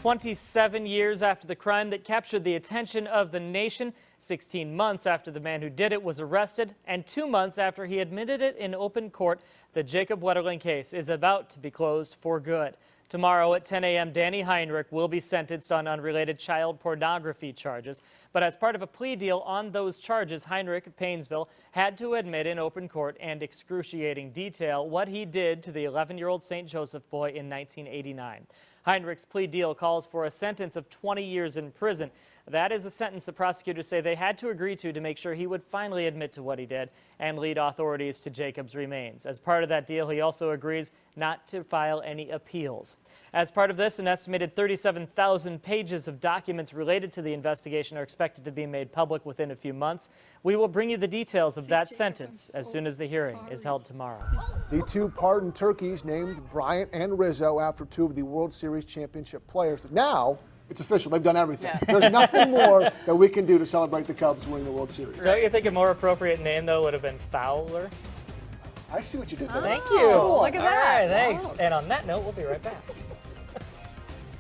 27 years after the crime that captured the attention of the nation, 16 months after the man who did it was arrested, and 2 months after he admitted it in open court, the Jacob Wetterling case is about to be closed for good. Tomorrow at 10 a.m., Danny Heinrich will be sentenced on unrelated child pornography charges. But as part of a plea deal on those charges, Heinrich of Paynesville had to admit in open court and excruciating detail what he did to the 11-year-old St. Joseph boy in 1989. Heinrich's plea deal calls for a sentence of 20 years in prison. That is a sentence the prosecutors say they had to agree to make sure he would finally admit to what he did and lead authorities to Jacob's remains. As part of that deal, he also agrees not to file any appeals. As part of this, an estimated 37,000 pages of documents related to the investigation are expected to be made public within a few months. We will bring you the details of that sentence as soon as the hearing is held tomorrow. The two pardoned turkeys named Bryant and Rizzo after two of the World Series championship players. Now, it's official. They've done everything. Yeah. There's nothing more that we can do to celebrate the Cubs winning the World Series. Don't you think a more appropriate name, though, would have been Fowler? I see what you did there. Thank you. Look at that. All right, thanks. Wow. And on that note, we'll be right back.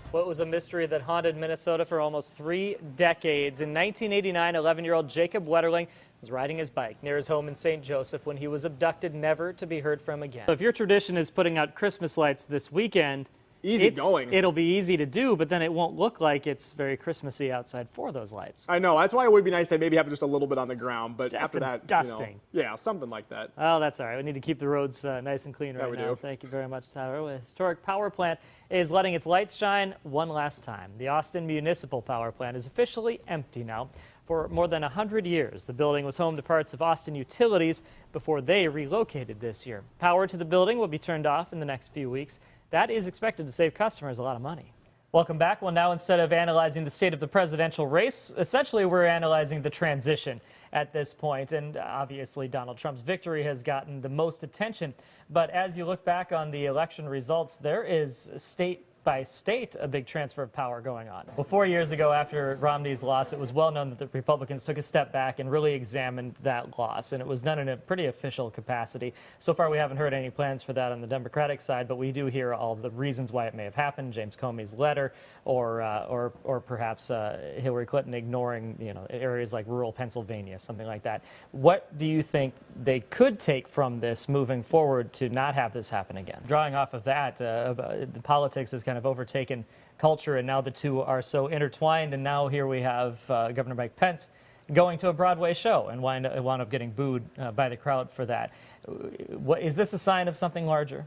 What was a mystery that haunted Minnesota for almost 3 decades? In 1989, 11-year-old Jacob Wetterling was riding his bike near his home in St. Joseph when he was abducted, never to be heard from again. So if your tradition is putting out Christmas lights this weekend, it'll be easy to do, but then it won't look like it's very Christmassy outside for those lights. I know. That's why it would be nice to maybe have just a little bit on the ground, but just after that, dusting. Yeah, something like that. Oh, that's all right. We need to keep the roads nice and clean right now. Thank you very much, Tyler. The historic power plant is letting its lights shine one last time. The Austin Municipal Power Plant is officially empty now. For more than 100 years, the building was home to parts of Austin Utilities before they relocated this year. Power to the building will be turned off in the next few weeks. That is expected to save customers a lot of money. Welcome back. Well, now instead of analyzing the state of the presidential race, essentially we're analyzing the transition at this point. And obviously Donald Trump's victory has gotten the most attention. But as you look back on the election results, there is state by state a big transfer of power going on. Well, 4 years ago after Romney's loss, it was well known that the Republicans took a step back and really examined that loss, and it was done in a pretty official capacity. So far we haven't heard any plans for that on the Democratic side, but we do hear all the reasons why it may have happened, James Comey's letter, or perhaps Hillary Clinton ignoring areas like rural Pennsylvania, something like that. What do you think they could take from this moving forward to not have this happen again? Drawing off of that, the politics is kind of overtaken culture, and now the two are so intertwined, and now here we have Governor Mike Pence going to a Broadway show and wound up getting booed by the crowd for that. Is this a sign of something larger?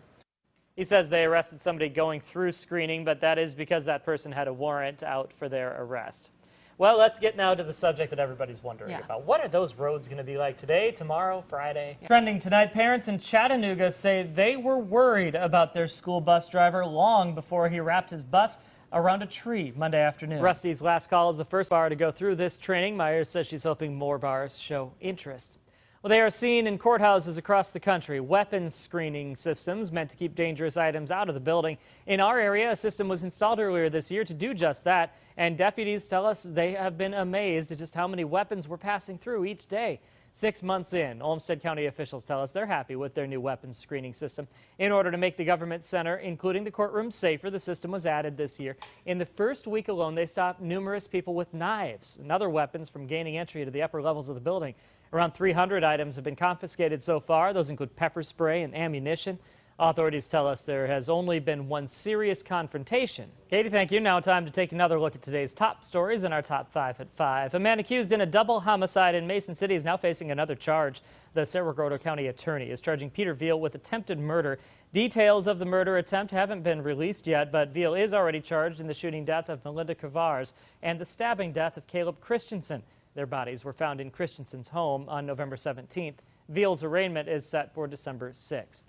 He says they arrested somebody going through screening, but that is because that person had a warrant out for their arrest. Well, let's get now to the subject that everybody's wondering about. What are those roads going to be like today, tomorrow, Friday? Trending tonight, parents in Chattanooga say they were worried about their school bus driver long before he wrapped his bus around a tree Monday afternoon. Rusty's Last Call is the first bar to go through this training. Myers says she's hoping more bars show interest. Well, they are seen in courthouses across the country. Weapons screening systems meant to keep dangerous items out of the building. In our area, a system was installed earlier this year to do just that, and deputies tell us they have been amazed at just how many weapons were passing through each day. 6 months in, Olmsted County officials tell us they're happy with their new weapons screening system. In order to make the government center, including the courtroom, safer, the system was added this year. In the first week alone, they stopped numerous people with knives and other weapons from gaining entry to the upper levels of the building. Around 300 items have been confiscated so far. Those include pepper spray and ammunition. Authorities tell us there has only been one serious confrontation. Katie, thank you. Now time to take another look at today's top stories in our top 5 at 5. A man accused in a double homicide in Mason City is now facing another charge. The Cerro Gordo County attorney is charging Peter Veal with attempted murder. Details of the murder attempt haven't been released yet, but Veal is already charged in the shooting death of Melinda Cavars and the stabbing death of Caleb Christensen. Their bodies were found in Christensen's home on November 17th. Veal's arraignment is set for December 6th.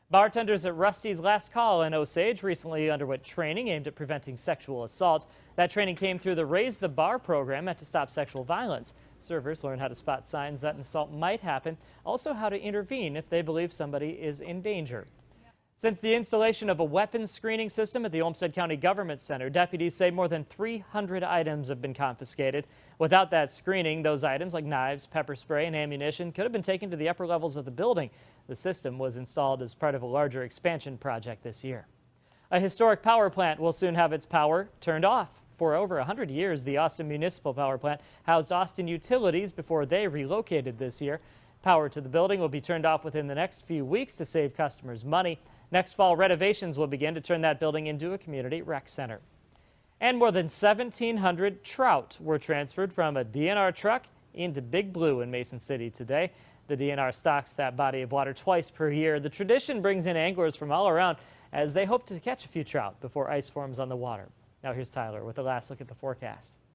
Bartenders at Rusty's Last Call in Osage recently underwent training aimed at preventing sexual assault. That training came through the Raise the Bar program meant to stop sexual violence. Servers learn how to spot signs that an assault might happen, also how to intervene if they believe somebody is in danger. Since the installation of a weapons screening system at the Olmsted County Government Center, deputies say more than 300 items have been confiscated. Without that screening, those items like knives, pepper spray, and ammunition could have been taken to the upper levels of the building. The system was installed as part of a larger expansion project this year. A historic power plant will soon have its power turned off. For over 100 years, the Austin Municipal Power Plant housed Austin Utilities before they relocated this year. Power to the building will be turned off within the next few weeks to save customers money. Next fall, renovations will begin to turn that building into a community rec center. And more than 1,700 trout were transferred from a DNR truck into Big Blue in Mason City today. The DNR stocks that body of water twice per year. The tradition brings in anglers from all around as they hope to catch a few trout before ice forms on the water. Now here's Tyler with the last look at the forecast.